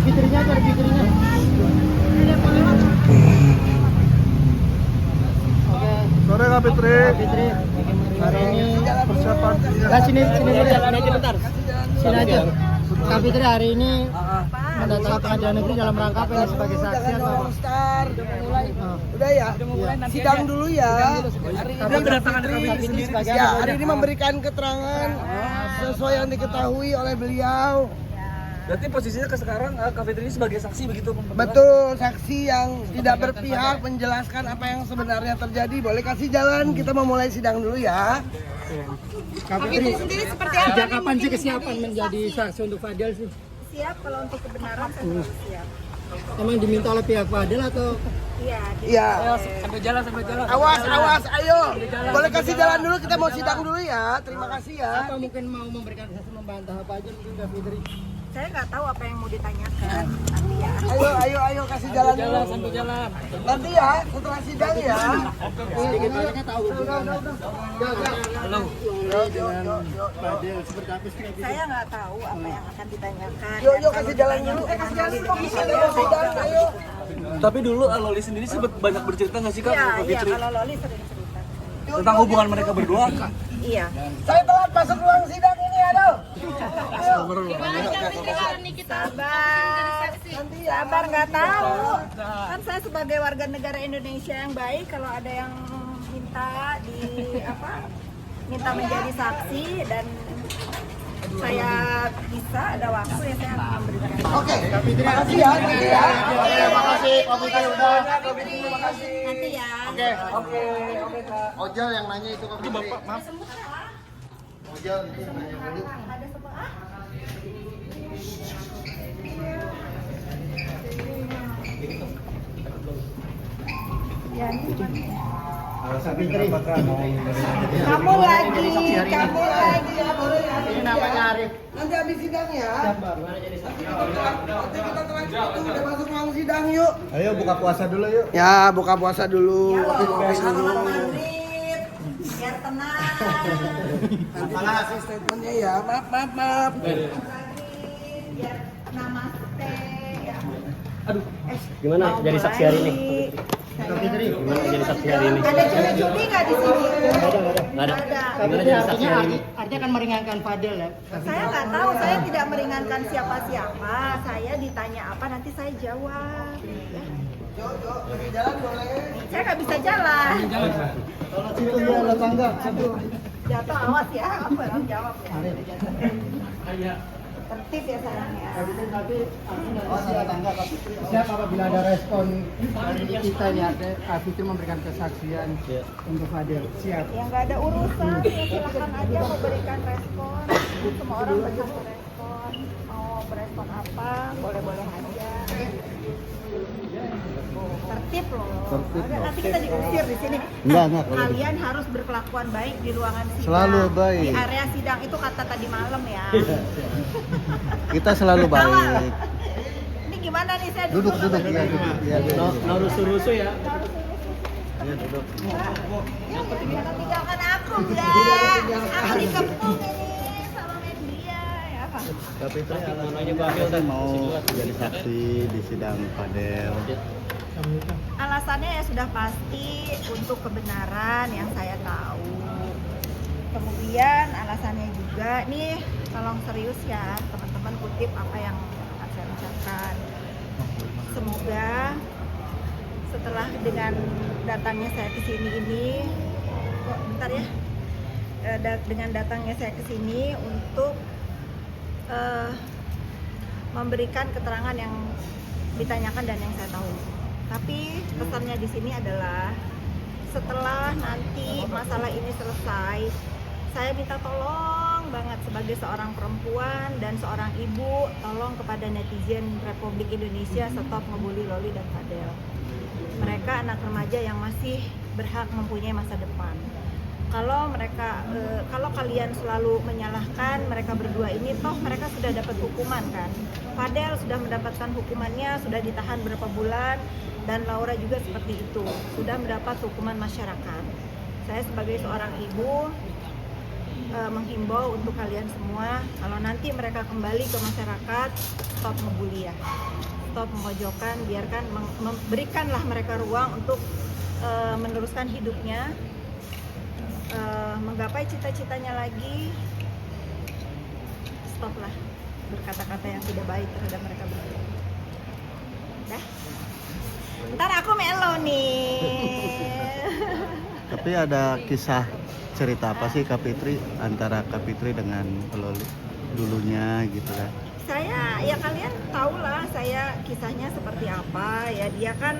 fitrinya. Oke. Sore Kak Fitri. Fitri, hari ini Persiapan. sini dulu ya, bentar. Sini aja. Kak Fitri hari ini mendatangi pengadilan negeri dalam rangka apa ini sebagai saksi atau apa? Star, udah ya. Sidang dulu ya. Hari ini Kedatangan Kak Fitri sendiri sebagai ya, hari ini memberikan keterangan sesuai yang diketahui oleh beliau. Berarti posisinya sekarang Kak Fitri ini sebagai saksi begitu? Betul, saksi yang tidak berpihak menjelaskan apa yang sebenarnya terjadi. Boleh kasih jalan, kita mau mulai sidang dulu ya. Kak Fitri sendiri seperti apa? Sejak kapan sih kesiapan menjadi saksi untuk Fadel sih? Siap, kalau untuk kebenaran saya selalu siap. Emang diminta oleh pihak Fadel atau? Iya. Iya. Sambil jalan. Awas, ayo. Boleh kasih jalan dulu, kita mau sidang dulu ya. Terima kasih ya. Apa mungkin mau memberikan saksi membantah apa aja mungkin Kak Fitri? Saya nggak tahu apa yang mau ditanyakan nanti ya. Ayo kasih jalan dulu. Sambil jalan. Nanti ya, setelah sidang ya. Sedikit banyaknya tahu. Halo. Fadel seperti apa sih? Saya nggak tahu apa yang akan ditanyakan. Yuk kasih jalan dulu. Kasih jalan dulu. Sidang, ayo. Tapi dulu Loli sendiri sempat banyak bercerita nggak sih Kak? Iya, Kak iya, Fitri? kalau Loli sering cerita. Tentang hubungan mereka berdua Kak? Iya. Saya telat masuk ruang sidang ini, aduh. Sabar nggak tahu. Kan saya sebagai warga negara Indonesia yang baik, kalau ada yang minta menjadi saksi dan saya bisa ada waktu ya saya akan memberikan. Oke, terima kasih ya. Nanti ya. Terima kasih Kak Fitri udah. Nanti ya. Oke, Kak. Ojal yang nanya itu Kak Fitri. Maaf. Ojal itu yang nanya dulu. Ada semua. Kak Fitri. Kamu lagi ya, boleh ya. Ini namanya Arif. Nanti habis sidang ya. Gimana jadi saksi? Nanti kita terakhir udah masuk ruang sidang yuk. Ayo buka puasa dulu yuk. Ya, buka puasa dulu. Selamat maghrib, biar tenang. Nantilah kasih statementnya ya. Maaf. Biar namaste ya. Gimana jadi saksi hari ini? Kak Fitri, gimana jadi saksi hari ini? Ada curi-curi nggak di sini? Nggak ada. Ada. Gimana jadi saksi hari ini? Artinya akan meringankan Fadel ya? Saya nggak tahu, saya tidak meringankan siapa-siapa. Saya ditanya apa nanti saya jawab. Ya. Jalan boleh. Saya nggak bisa jalan. Kalau situ ya ada tangga satu. Jatuh awas ya, aku yang jawab ya. Tertib ya sayangnya. Tapi ada tangga Kak Fitri. Siap apabila ada respon dari kita ini ada Kak Fitri memberikan kesaksian untuk Fadel. Siap. Yang nggak ada urusan, ya silahkan aja mau berikan respon. Semua orang berhak berespon. Mau berespon apa, boleh-boleh aja. Tertib loh. Ada, nanti kita diusir di sini. Enggak. Kalian harus berkelakuan baik di ruangan sidang. Selalu baik. Di area sidang itu kata tadi malam ya. Kita selalu baik. Ini gimana nih saya Duduk ya, duduk. Ya, duduk. No rusuh-rusuh ya. Ya, duduk. Jangan tinggalkan aku, Bla. Aku dikepung ini sama media ya. Kak Fitri mau jadi saksi di sidang Fadel. Alasannya ya sudah pasti untuk kebenaran yang saya tahu. Kemudian alasannya juga nih, tolong serius ya teman-teman, kutip apa yang akan saya ucapkan. Semoga setelah dengan datangnya saya ke sini ini, bentar ya, dengan datangnya saya ke sini untuk memberikan keterangan yang ditanyakan dan yang saya tahu. Tapi pesannya di sini adalah setelah nanti masalah ini selesai, saya minta tolong banget sebagai seorang perempuan dan seorang ibu, tolong kepada netizen Republik Indonesia stop ngebully Loli dan Fadel. Mereka anak remaja yang masih berhak mempunyai masa depan. Kalau kalian selalu menyalahkan mereka berdua ini, toh mereka sudah dapat hukuman kan. Fadel sudah mendapatkan hukumannya, sudah ditahan berapa bulan, dan Laura juga seperti itu, sudah mendapat hukuman masyarakat. Saya sebagai seorang ibu menghimbau untuk kalian semua, kalau nanti mereka kembali ke masyarakat, stop ngebully ya, stop memojokkan, biarkan, berikanlah mereka ruang untuk meneruskan hidupnya, menggapai cita-citanya lagi. Stoplah berkata-kata yang tidak baik terhadap mereka berdua. Dah. Ntar aku melo nih. Tapi ada kisah cerita apa sih Kak Fitri antara Kak Fitri dengan Loli dulunya gitu kan? Saya, ya kalian tahulah saya kisahnya seperti apa ya. Dia kan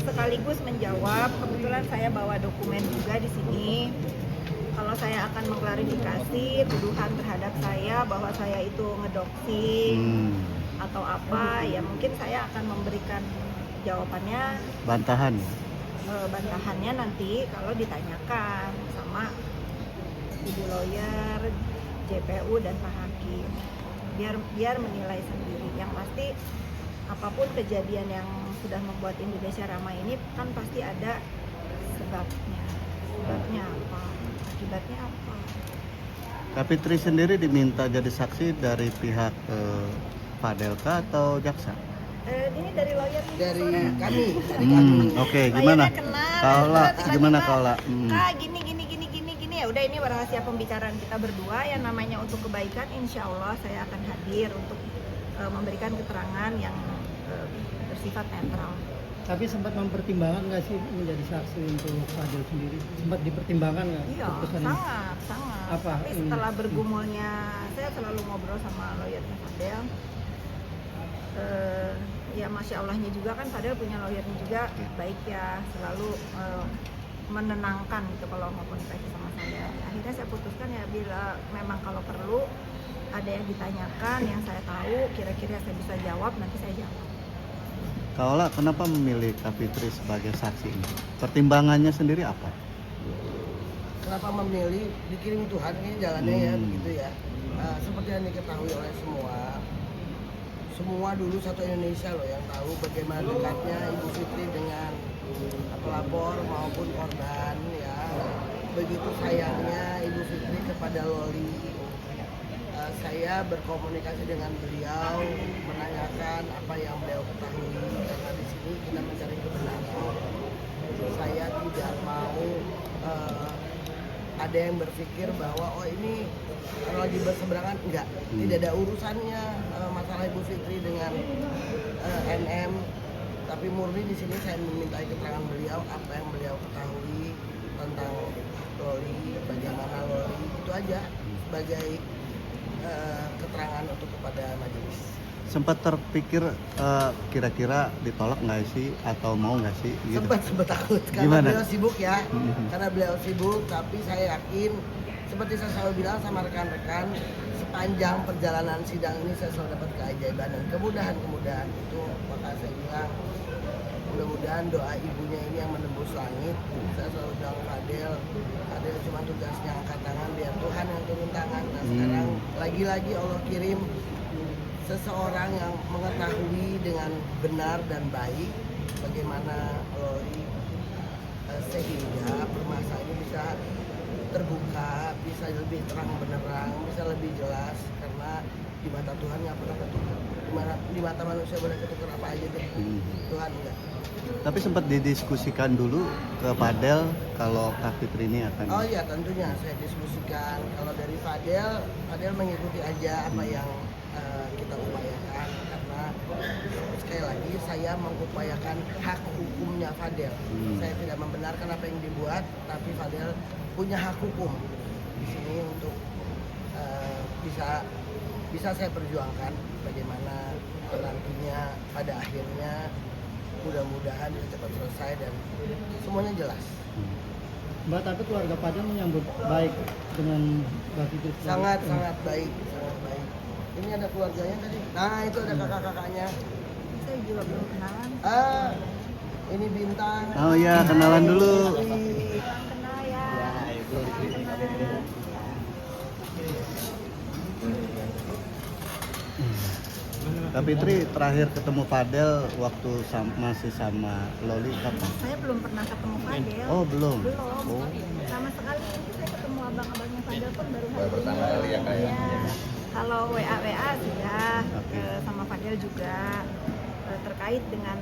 sekaligus menjawab. Kebetulan saya bawa dokumen juga di sini. Kalau saya akan mengklarifikasi tuduhan terhadap saya bahwa saya itu ngedoxing atau apa, ya mungkin saya akan memberikan jawabannya, bantahannya nanti kalau ditanyakan sama ibu lawyer, JPU dan Pak Hakim. Biar menilai sendiri. Yang pasti apapun kejadian yang sudah membuat Indonesia ramai ini kan pasti ada sebabnya. Sebabnya apa? Akibatnya apa? Kak Fitri sendiri diminta jadi saksi dari pihak Fadelka atau jaksa? Ini dari lawyer nih, Dari soalnya. kami, dari kami. Oke, gimana? Lawyernya kenal, Kaula, tiba-tiba, gimana Kaula? Kak, gini. Ya udah, ini rahasia pembicaraan kita berdua yang namanya untuk kebaikan. Insya Allah saya akan hadir untuk memberikan keterangan yang bersifat netral. Tapi sempat mempertimbangkan nggak sih menjadi saksi untuk Fadel sendiri? Sempat dipertimbangkan nggak? Iya, keputusan ini? sangat. Apa Tapi ini? setelah bergumulnya, saya selalu ngobrol sama lawyernya Fadel. Ya Masya Allahnya juga kan, Fadel punya lawyernya juga baik ya, selalu menenangkan gitu kalau mau komunikasi sama saya. Akhirnya saya putuskan ya, bila memang kalau perlu ada yang ditanyakan yang saya tahu kira-kira saya bisa jawab, nanti saya jawab. Kaula, kenapa memilih Kak Fitri sebagai saksi ini? Pertimbangannya sendiri apa? Kenapa memilih? Dikirim Tuhan ini jalannya ya begitu ya. Seperti yang diketahui oleh semua dulu satu Indonesia loh yang tahu bagaimana dekatnya Ibu Fitri dengan pelapor maupun korban ya. Begitu sayangnya Ibu Fitri kepada Loli. Saya berkomunikasi dengan beliau, menanyakan apa yang beliau ketahui, karena di sini kita mencari kebenaran. Saya tidak mau ada yang berpikir bahwa oh ini kalau lagi berseberangan, enggak, tidak ada urusannya masalah Ibu Fitri dengan NM, tapi murni di sini saya memintai keterangan beliau apa yang beliau ketahui tentang Loli, bagaimana Loli, itu aja sebagai keterangan untuk kepada majelis. Sempat terpikir kira-kira ditolak nggak sih atau mau nggak sih? Gitu. Sempat takut karena Gimana? beliau sibuk ya, karena beliau sibuk, tapi saya yakin seperti saya selalu bilang sama rekan-rekan, sepanjang perjalanan sidang ini saya selalu dapat keajaiban dan kemudahan itu, maka saya bilang mudah-mudahan doa ibunya ini yang menembus langit. Saya selalu bilang Fadel cuma tugasnya angkat tangan, biar Tuhan yang turun tangan. Nah sekarang lagi-lagi Allah kirim seseorang yang mengetahui dengan benar dan baik bagaimana Loli, sehingga permasalahan ini bisa terbuka, bisa lebih terang benderang, bisa lebih jelas, karena di mata Tuhan nggak pernah ketukar. Di mata manusia boleh ketukar apa aja deh, Tuhan enggak. Tapi sempat didiskusikan dulu ke Fadel kalau Kak Fitri ini akan... Oh iya, tentunya saya diskusikan. Kalau dari Fadel mengikuti aja apa yang kita upayakan, karena sekali lagi saya mengupayakan hak hukumnya Fadel. Saya tidak membenarkan apa yang dibuat, tapi Fadel punya hak hukum di sini untuk bisa saya perjuangkan bagaimana nantinya pada akhirnya mudah-mudahan cepat selesai dan semuanya jelas. Mbak, tapi keluarga Fadel menyambut baik dengan Mbak Fitri? Sangat baik. Ini ada keluarganya tadi. Nah itu ada kakak-kakaknya. Saya juga belum kenalan. Ini Bintang. Oh ya, kenalan dulu. Kenal ya. Kenal. Kak Fitri terakhir ketemu Fadel waktu masih sama Loli kapan? Saya belum pernah ketemu Fadel. Oh belum. Belum. Oh. Sama sekali ini saya ketemu abang-abangnya Fadel pun baru hari pertama ini. kali ya, Kak, ya? Iya. Kalau WA sudah Oke. sama Fadel juga terkait dengan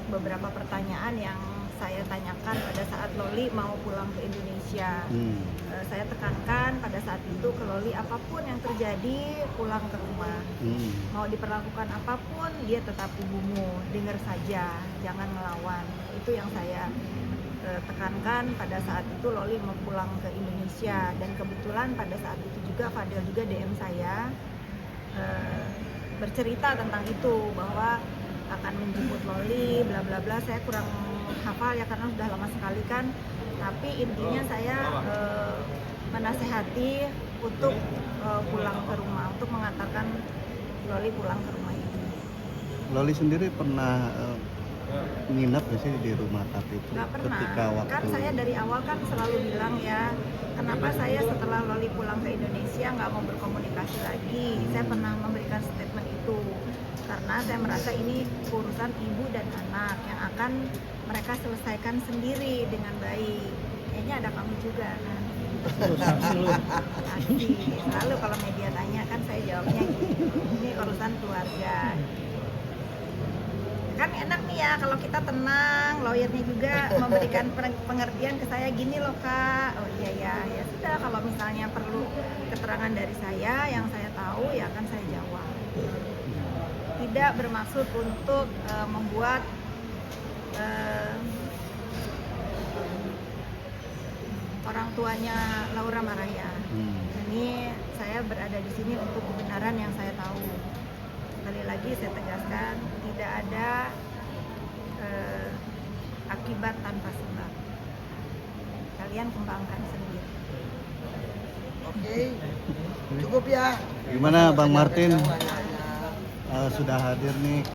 beberapa pertanyaan yang saya tanyakan pada saat Loli mau pulang ke Indonesia. Saya tekankan pada saat itu ke Loli, apapun yang terjadi pulang ke rumah. Mau diperlakukan apapun, dia tetap ibumu, dengar saja, jangan melawan. Itu yang saya tekankan pada saat itu Loli mau pulang ke Indonesia. Dan kebetulan pada saat itu juga Fadel juga DM saya bercerita tentang itu, bahwa akan menjemput Loli, bla bla bla. Saya kurang hafal ya karena sudah lama sekali kan, tapi intinya saya menasehati untuk pulang ke rumah, untuk mengantarkan Loli pulang ke rumah ini. Loli sendiri pernah nginep nggak sih di rumah Kapitri Nggak pernah, ketika waktu kan saya dari awal kan selalu bilang ya, kenapa saya setelah Loli pulang ke Indonesia nggak mau berkomunikasi lagi. Saya pernah memberikan statement itu karena saya merasa ini urusan ibu dan anak yang akan mereka selesaikan sendiri dengan baik. Kayaknya ada kamu juga kan. Pasti selalu kalau media tanya kan saya jawabnya gitu. Ini urusan keluarga. Kan enak nih ya kalau kita tenang, lawyernya juga memberikan pengertian ke saya, gini loh Kak. Oh iya ya sudah, kalau misalnya perlu keterangan dari saya yang saya tahu ya akan saya jawab. Tidak bermaksud untuk membuat orang tuanya Laura marah ya. Ini saya berada di sini untuk kebenaran yang saya tahu. Sekali lagi saya tegaskan, tidak ada akibat tanpa sebab. Kalian kembangkan sendiri. Oke, cukup ya. Gimana Bang Martin Nanya-nanya. sudah hadir nih